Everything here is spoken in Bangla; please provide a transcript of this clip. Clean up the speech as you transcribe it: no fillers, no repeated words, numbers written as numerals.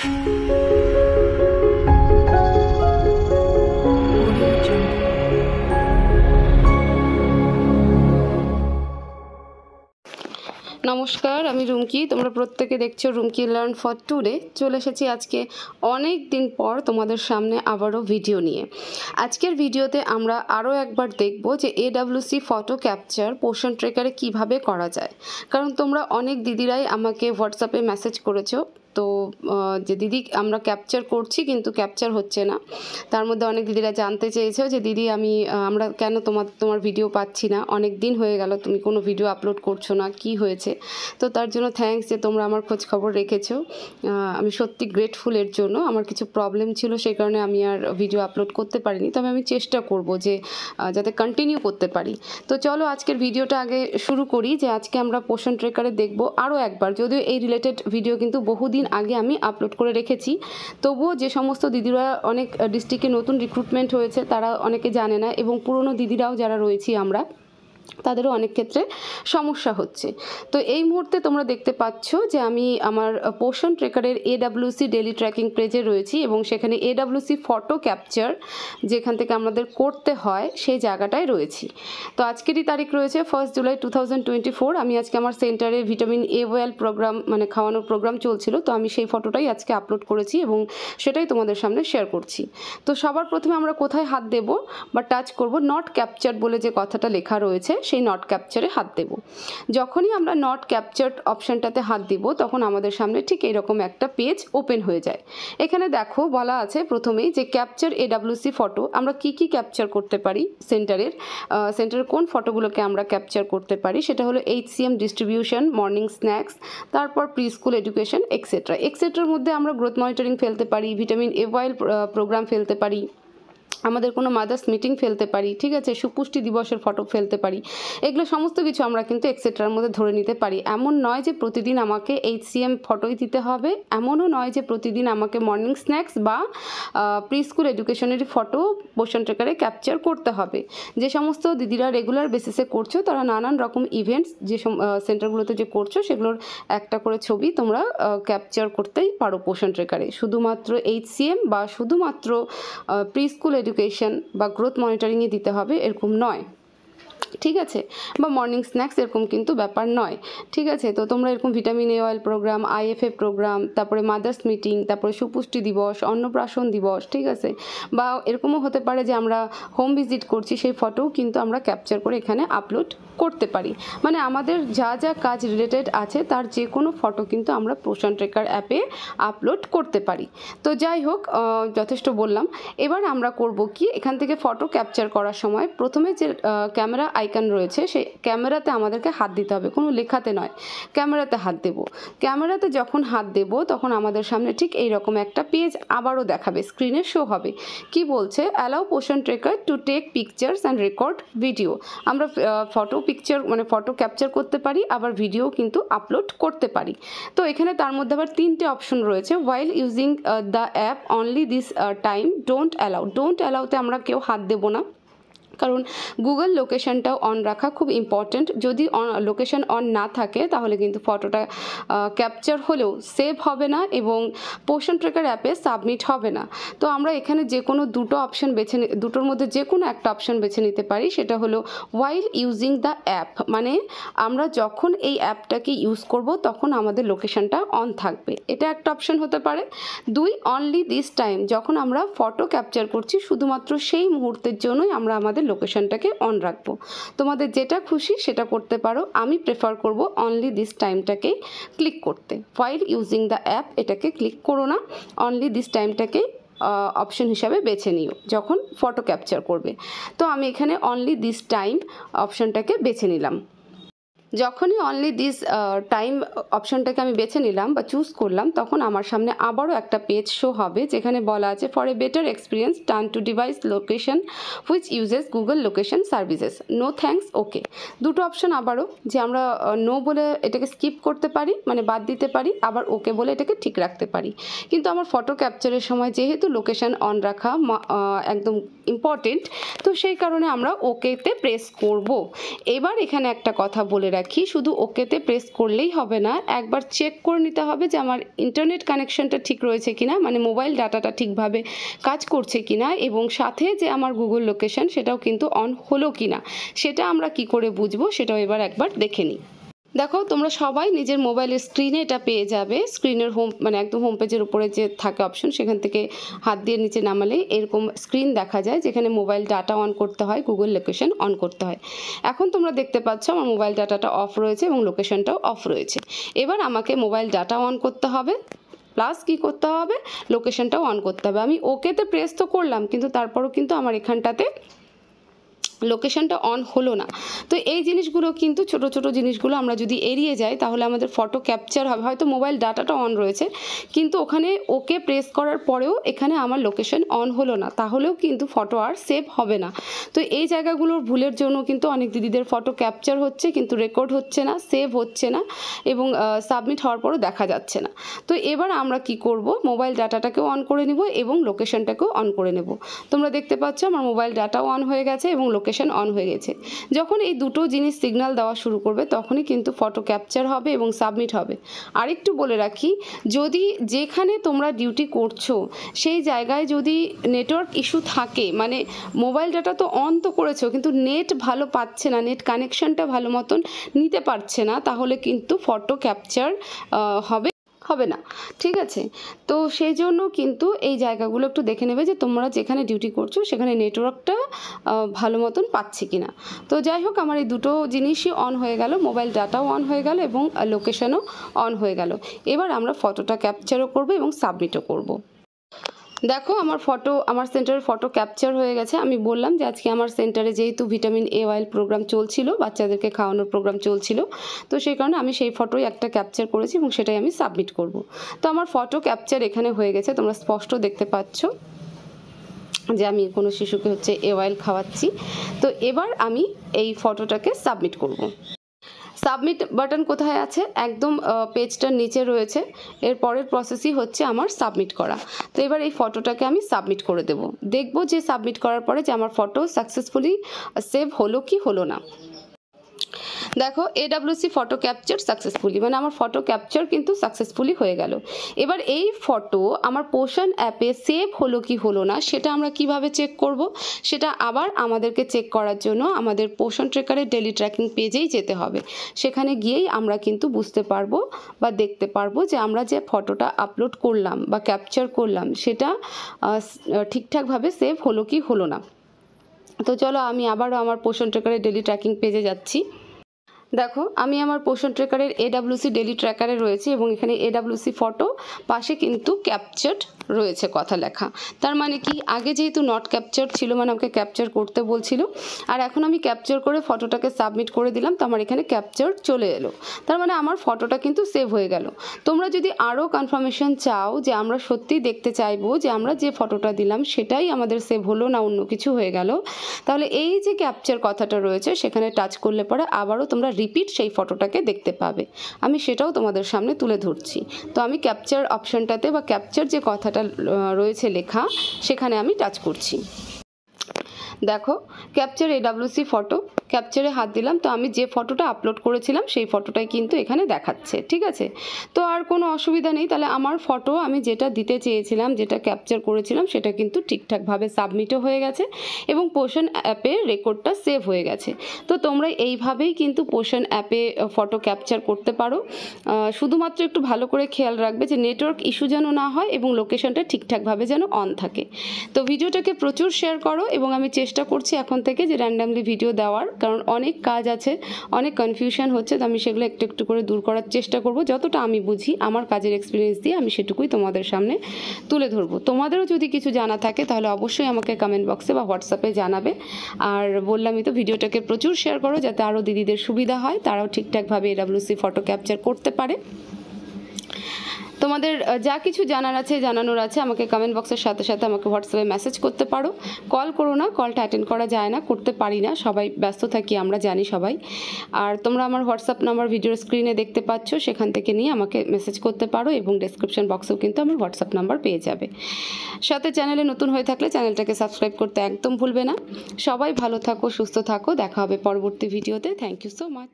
नमस्कार आमी रुमकी तोमरा प्रत्येके देखछो रुमकी लार्न फर टुडे चले एसेछि आजके अनेक दिन पर तोमादेर सामने आबारो भिडियो निये। आजकेर भिडियोते आमरा आरो एकबार देखबो जे AWC फटो कैपचार पोषण ट्रेकारे किभाबे करा जाय, कारण तोमरा अनेक दिदिराई आमाके व्हाट्सएपे मेसेज करेछो तो जे दीदी आमरा कैपचार करछि किन्तु कैपचार होच्छे ना। तार मध्य अनेक दिदिरा जानते चेयेछो जे दीदी आमी आमरा केन तोमार भिडियो पाচ্ছি ना, अनेक दिन हये गेल तुमि कोनो भिडियो आपलोड करछो ना, कि हयेछे। तो तार जोन्नो थैंक्स जे तोमरा आमार खोज खबर रेखेछो। आमी सत्यि ग्रेटफुल एर जोन्नो। आमार किछु प्रब्लेम छिलो सेई कारणे आमी आर भिडियो आपलोड करते पारिनि, तबे आमी चेष्टा करब जे जाते कन्टिन्यू करते पारि। तो चलो आजकेर भिडियोटा आगे शुरू करी जे आजके आमरा पोषण ट्रेकारे देखबो आरो एकबार, यदिओ एई रिलेटेड भिडियो किन्तु बहुदिन आगे आमी आपलोड करे रेखेछि, तबुओ जे समस्त दिदिरा अनेक डिस्ट्रिक्टे नतून रिक्रुटमेंट हयेछे तारा अनेके जाने ना एबं पुरानो दिदिराओ जारा रयेछि आमरा तादेरो अनेक क्षेत्रे समस्या होच्छे। तो এই মুহূর্তে তোমরা দেখতে পাচ্ছো যে আমি আমার পোষণ ট্রেকারের AWC ডেইলি ট্র্যাকিং পেজে রয়েছি এবং সেখানে AWC ফটো ক্যাপচার যেখান থেকে আমাদের করতে হয় সেই জায়গাটায় রয়েছি। তো আজকেরই তারিখ রয়েছে 1 জুলাই 2024। আমি আজকে আমার সেন্টারে ভিটামিন A12 প্রোগ্রাম মানে খাওয়ানোর প্রোগ্রাম চলছিল, তো আমি সেই ফটোটাই আজকে আপলোড করেছি এবং সেটাই তোমাদের সামনে শেয়ার করছি। তো সবার প্রথমে আমরা কোথায় হাত দেব বা টাচ করব, নট ক্যাপচার বলে যে কথাটা লেখা রয়েছে সেই নট ক্যাপচারে হাত দেব। যখনই আমরা নট ক্যাপচার্ড অপশনটাতে হাত দিব তখন আমাদের সামনে ঠিক এরকম একটা পেজ ওপেন হয়ে যায়। এখানে দেখো বলা আছে প্রথমেই যে ক্যাপচার AWC ফটো, আমরা কি কি ক্যাপচার করতে পারি সেন্টারের কোন ফটোগুলোকে আমরা ক্যাপচার করতে পারি সেটা হলো HCM ডিস্ট্রিবিউশন, মর্নিং স্ন্যাক্স, তারপর প্রি স্কুল এডুকেশন এক্সেট্রার মধ্যে আমরা গ্রোথ মনিটরিং ফেলতে পারি, ভিটামিন A12 প্রোগ্রাম ফেলতে পারি, আমাদের কোনো মাদার্স মিটিং ফেলতে পারি, ঠিক আছে, সুপুষ্টি দিবসের ফটো ফেলতে পারি। এগুলো সমস্ত কিছু আমরা কিন্তু এক্সেট্রার মধ্যে ধরে নিতে পারি। এমন নয় যে প্রতিদিন আমাকে HCM ফটোই দিতে হবে, এমনও নয় যে প্রতিদিন আমাকে মর্নিং স্ন্যাক্স বা প্রি স্কুল এডুকেশনের ফটো পোষণ ট্রেকারে ক্যাপচার করতে হবে। যে সমস্ত দিদিরা রেগুলার বেসিসে করছো তারা নানান রকম ইভেন্টস যে সেন্টারগুলোতে যে করছো সেগুলোর একটা করে ছবি তোমরা ক্যাপচার করতেই পারো পোষণ ট্রেকারে। শুধুমাত্র HCM বা শুধুমাত্র প্রি স্কুল এডুকেশন বা গ্রোথ মনিটরিংয়ে দিতে হবে এরকম নয়, ঠিক আছে, বা মর্নিং স্ন্যাক্স এরকম কিন্তু ব্যাপার নয়, ঠিক আছে। তো তোমরা এরকম vitamin A12 programme, IFA programme, তারপরে মাদার্স মিটিং, তারপরে সুপুষ্টি দিবস, অন্নপ্রাশন দিবস, ঠিক আছে, বা এরকমও হতে পারে যে আমরা হোম ভিজিট করছি সেই ফটোও কিন্তু আমরা ক্যাপচার করে এখানে আপলোড করতে পারি। মানে আমাদের যা যা কাজ রিলেটেড আছে তার যে কোনো ফটো কিন্তু আমরা পোষণ ট্রেকার অ্যাপে আপলোড করতে পারি। তো যাই হোক যথেষ্ট বললাম। এবার আমরা করব কি, এখান থেকে ফটো ক্যাপচার করার সময় প্রথমে যে ক্যামেরা আইকন রয়েছে সেই ক্যামেরাতে আমাদেরকে হাত দিতে হবে, কোনো লেখাতে নয়, ক্যামেরাতে হাত দেব। ক্যামেরাতে যখন হাত দেব তখন আমাদের সামনে ঠিক এই রকম একটা পেজ আবারও দেখাবে, স্ক্রিনে শো হবে। কি বলছে, allow Poshan tracker to take pictures and record video. আমরা ফটো পিকচার মানে ফটো ক্যাপচার করতে পারি, আবার ভিডিও কিন্তু আপলোড করতে পারি। তো এখানে তার মধ্যে আবার তিনটে অপশন রয়েছে। While using the app only this time don't allow. Don't অ্যালাউতে আমরা কেউ হাত দেব না, কারণ গুগল লোকেশনটাও অন রাখা খুব ইম্পর্ট্যান্ট। যদি লোকেশন অন না থাকে তাহলে কিন্তু ফটোটা ক্যাপচার হলেও সেভ হবে না এবং পোষণ ট্রেকার অ্যাপে সাবমিট হবে না। তো আমরা এখানে যে কোনো দুটো অপশন দুটোর মধ্যে যে কোনো একটা অপশন বেছে নিতে পারি, সেটা হলো ওয়াইল ইউজিং দ্য অ্যাপ, মানে আমরা যখন এই অ্যাপটাকে ইউজ করব তখন আমাদের লোকেশনটা অন থাকবে, এটা একটা অপশন হতে পারে। 2 অনলি দিস টাইম, যখন আমরা ফটো ক্যাপচার করছি শুধুমাত্র সেই মুহূর্তের জন্যই আমরা আমাদের লোকেশনটাকে অন রাখবো। তোমাদের যেটা খুশি সেটা করতে পারো, আমি প্রেফার করব অনলি দিস টাইমটাকে ক্লিক করতে। ফাইল ইউজিং দ্য অ্যাপ এটাকে ক্লিক করো না, অনলি দিস টাইমটাকে অপশন হিসাবে বেছে নিও যখন ফটো ক্যাপচার করবে। তো আমি এখানে অনলি দিস টাইম অপশনটাকে বেছে নিলাম। যখনই অনলি দিস টাইম অপশনটাকে আমি বেছে নিলাম বা চুজ করলাম তখন আমার সামনে আবারও একটা পেজ শো হবে যেখানে বলা আছে for a better experience turn to device location which uses Google location services, no thanks, okay. দুটো অপশন আবারও, যে আমরা নো বলে এটাকে স্কিপ করতে পারি মানে বাদ দিতে পারি, আবার ওকে বলে এটাকে ঠিক রাখতে পারি। কিন্তু আমার ফটো ক্যাপচারের সময় যেহেতু লোকেশন অন রাখা একদম ইম্পর্টেন্ট, তো সেই কারণে আমরা ওকেতে প্রেস করব। এবার এখানে একটা কথা বলে রাখি, রাখি, শুধু ওকেতে প্রেস করলেই হবে না, একবার চেক করে নিতে হবে যে আমার ইন্টারনেট কানেকশনটা ঠিক রয়েছে কিনা, মানে মোবাইল ডাটাটা ঠিকভাবে কাজ করছে কিনা, এবং সাথে যে আমার গুগল লোকেশন সেটাও কিন্তু অন হলো কিনা, সেটা আমরা কি করে বুঝবো সেটাও এবার একবার দেখে নিই। দেখো, তোমরা সবাই নিজের মোবাইলের স্ক্রিনে এটা পেয়ে যাবে। স্ক্রিনের হোম মানে একদম হোম পেজের উপরে যে থাকে অপশন, সেখান থেকে হাত দিয়ে নিচে নামালে এরকম স্ক্রিন দেখা যায় যেখানে মোবাইল ডাটা অন করতে হয়, গুগল লোকেশন অন করতে হয়। এখন তোমরা দেখতে পাচ্ছ আমার মোবাইল ডাটাটা অফ রয়েছে এবং লোকেশনটাও অফ রয়েছে। এবার আমাকে মোবাইল ডাটা অন করতে হবে, প্লাস কি করতে হবে, লোকেশনটাও অন করতে হবে। আমি ওকেতে প্রেস তো করলাম, কিন্তু তারপরও কিন্তু আমার এখানটাতে লোকেশনটা অন হলো না। তো এই জিনিসগুলো কিন্তু ছোট ছোট জিনিসগুলো আমরা যদি এড়িয়ে যাই তাহলে আমাদের ফটো ক্যাপচার হবে। হয়তো মোবাইল ডাটাটা অন রয়েছে কিন্তু ওখানে ওকে প্রেস করার পরেও এখানে আমার লোকেশন অন হলো না, তাহলেও কিন্তু ফটো আর সেভ হবে না। তো এই জায়গাগুলোর ভুলের জন্য কিন্তু অনেক দিদিদের ফটো ক্যাপচার হচ্ছে কিন্তু রেকর্ড হচ্ছে না, সেভ হচ্ছে না, এবং সাবমিট হওয়ার পরও দেখা যাচ্ছে না। তো এবার আমরা কি করব, মোবাইল ডাটাটাকেও অন করে নিব এবং লোকেশনটাকেও অন করে নেব। তোমরা দেখতে পাচ্ছ আমার মোবাইল ডাটাও অন হয়ে গেছে এবং লোকেশন অন হয়ে গেছে। যখন এই দুটো জিনিস সিগন্যাল দেওয়া শুরু করবে তখনই কিন্তু ফটো ক্যাপচার হবে এবং সাবমিট হবে। আরেকটু বলে রাখি, যদি যেখানে তোমরা ডিউটি করছো সেই জায়গায় যদি নেটওয়ার্ক ইস্যু থাকে, মানে মোবাইল ডাটা তো অন তো করেছো কিন্তু নেট ভালো পাচ্ছে না, নেট কানেকশনটা ভালো মতন নিতে পারছে না, তাহলে কিন্তু ফটো ক্যাপচার হবে না। ঠিক আছে, তো সেই জন্য কিন্তু এই জায়গাগুলো একটু দেখে নেবে যে তোমরা যেখানে ডিউটি করছো সেখানে নেটওয়ার্কটা ভালো মতন পাচ্ছে কিনা। তো যাই হোক, আমার এই দুটো জিনিসই অন হয়ে গেল, মোবাইল ডাটাও অন হয়ে গেল এবং লোকেশনও অন হয়ে গেল। এবার আমরা ফটোটা ক্যাপচারও করব এবং সাবমিটও করব। দেখো, আমার সেন্টারের ফটো ক্যাপচার হয়ে গেছে। আমি বললাম যে আজকে আমার সেন্টারে যেহেতু ভিটামিন এ অয়েল প্রোগ্রাম চলছিল, বাচ্চাদেরকে খাওয়ানোর প্রোগ্রাম চলছিল, তো সেই কারণে আমি সেই ফটোই একটা ক্যাপচার করেছি এবং সেটাই আমি সাবমিট করব। তো আমার ফটো ক্যাপচার এখানে হয়ে গেছে, তোমরা স্পষ্ট দেখতে পাচ্ছ যে আমি কোনো শিশুকে হচ্ছে এ অয়েল খাওয়াচ্ছি। তো এবার আমি এই ফটোটাকে সাবমিট করব। সাবমিট বাটন কোথায় আছে, একদম পেজটার নিচে রয়েছে। এর পরের প্রসেসই হচ্ছে আমার সাবমিট করা। তো এবার এই ফটোটাকে আমি সাবমিট করে দেব, দেখব যে সাবমিট করার পরে যে আমার ফটো সাকসেসফুলি সেভ হলো কি হলো না। দেখো, AWC ফটো ক্যাপচার সাকসেসফুলি, মানে আমার ফটো ক্যাপচার কিন্তু সাকসেসফুলি হয়ে গেল। এবার এই ফটো আমার পোষণ অ্যাপে সেভ হলো কি হলো না সেটা আমরা কিভাবে চেক করব, সেটা আবার আমাদেরকে চেক করার জন্য আমাদের পোষণ ট্রেকারের ডেলি ট্র্যাকিং পেজেই যেতে হবে। সেখানে গিয়েই আমরা কিন্তু বুঝতে পারবো বা দেখতে পারবো যে আমরা যে ফটোটা আপলোড করলাম বা ক্যাপচার করলাম সেটা ঠিকঠাকভাবে সেভ হলো কি হলো না। তো চলো আমি আবারও আমার পোষণ ট্রেকারের ডেলি ট্র্যাকিং পেজে যাচ্ছি। দেখো, আমি আমার পোষণ ট্রেকারের AWC ডেলি ট্র্যাকারে রয়েছে এবং এখানে AWC ফটো, পাশে কিন্তু ক্যাপচার্ড রয়েছে কথা লেখা। তার মানে কি, আগে যেহেতু নট ক্যাপচার ছিল, মানে আমাকে ক্যাপচার করতে বলছিল, আর এখন আমি ক্যাপচার করে ফটোটাকে সাবমিট করে দিলাম, তো আমার এখানে ক্যাপচার চলে এলো। তার মানে আমার ফটোটা কিন্তু সেভ হয়ে গেল। তোমরা যদি আরও কনফার্মেশন চাও যে আমরা সত্যি দেখতে চাইবো যে আমরা যে ফটোটা দিলাম সেটাই আমাদের সেভ হলো না অন্য কিছু হয়ে গেল, তাহলে এই যে ক্যাপচার কথাটা রয়েছে সেখানে টাচ করলে পরে আবারও তোমরা রিপিট সেই ফটোটাকে দেখতে পাবে। আমি সেটাও তোমাদের সামনে তুলে ধরছি। তো আমি ক্যাপচার অপশানটাতে বা ক্যাপচার যে কথাটা রয়েছে লেখা সেখানে আমি টাচ করছি। দেখো, ক্যাপচার AWC ফটো, ক্যাপচারে হাত দিলাম, তো আমি যে ফটোটা আপলোড করেছিলাম সেই ফটোটাই কিন্তু এখানে দেখাচ্ছে। ঠিক আছে, তো আর কোনো অসুবিধা নেই। তাহলে আমার ফটো আমি যেটা দিতে চেয়েছিলাম, যেটা ক্যাপচার করেছিলাম, সেটা কিন্তু ঠিকঠাকভাবে সাবমিটও হয়ে গেছে এবং পোষণ অ্যাপে রেকর্ডটা সেভ হয়ে গেছে। তো তোমরা এইভাবেই কিন্তু পোষণ অ্যাপে ফটো ক্যাপচার করতে পারো। শুধুমাত্র একটু ভালো করে খেয়াল রাখবে যে নেটওয়ার্ক ইস্যু যেন না হয় এবং লোকেশনটা ঠিকঠাকভাবে যেন অন থাকে। তো ভিডিওটাকে প্রচুর শেয়ার করো এবং আমি চেষ্টা করছি এখন থেকে যে র্যান্ডামলি ভিডিও দেওয়ার, কারণ অনেক কাজ আছে, অনেক কনফিউশন হচ্ছে, তো আমি সেগুলো একটু একটু করে দূর করার চেষ্টা করব। যতটা আমি বুঝি আমার কাজের এক্সপিরিয়েন্স দিয়ে আমি সেটুকুই তোমাদের সামনে তুলে ধরবো। তোমাদেরও যদি কিছু জানা থাকে তাহলে অবশ্যই আমাকে কমেন্ট বক্সে বা হোয়াটসঅ্যাপে জানাবে। আর বললামই তো, ভিডিওটাকে প্রচুর শেয়ার করো যাতে আরও দিদিদের সুবিধা হয়, তারাও ঠিকঠাকভাবে AWC ফটো ক্যাপচার করতে পারে। তোমাদের যা কিছু জানার আছে, জানানোর আছে, আমাকে কমেন্ট বক্সের সাথে সাথে আমাকে হোয়াটসঅ্যাপে মেসেজ করতে পারো। কল করো না, কলটা অ্যাটেন্ড করা যায় না, করতে পারি না, সবাই ব্যস্ত থাকি, আমরা জানি সবাই। আর তোমরা আমার হোয়াটসঅ্যাপ নাম্বার ভিডিওর স্ক্রিনে দেখতে পাচ্ছ, সেখান থেকে নিয়ে আমাকে মেসেজ করতে পারো এবং ডেসক্রিপশন বক্সেও কিন্তু আমার হোয়াটসঅ্যাপ নাম্বার পেয়ে যাবে। সাথে চ্যানেলে নতুন হয়ে থাকলে চ্যানেলটাকে সাবস্ক্রাইব করতে একদম ভুলবে না। সবাই ভালো থাকো, সুস্থ থাকো, দেখা হবে পরবর্তী ভিডিওতে। Thank you so much.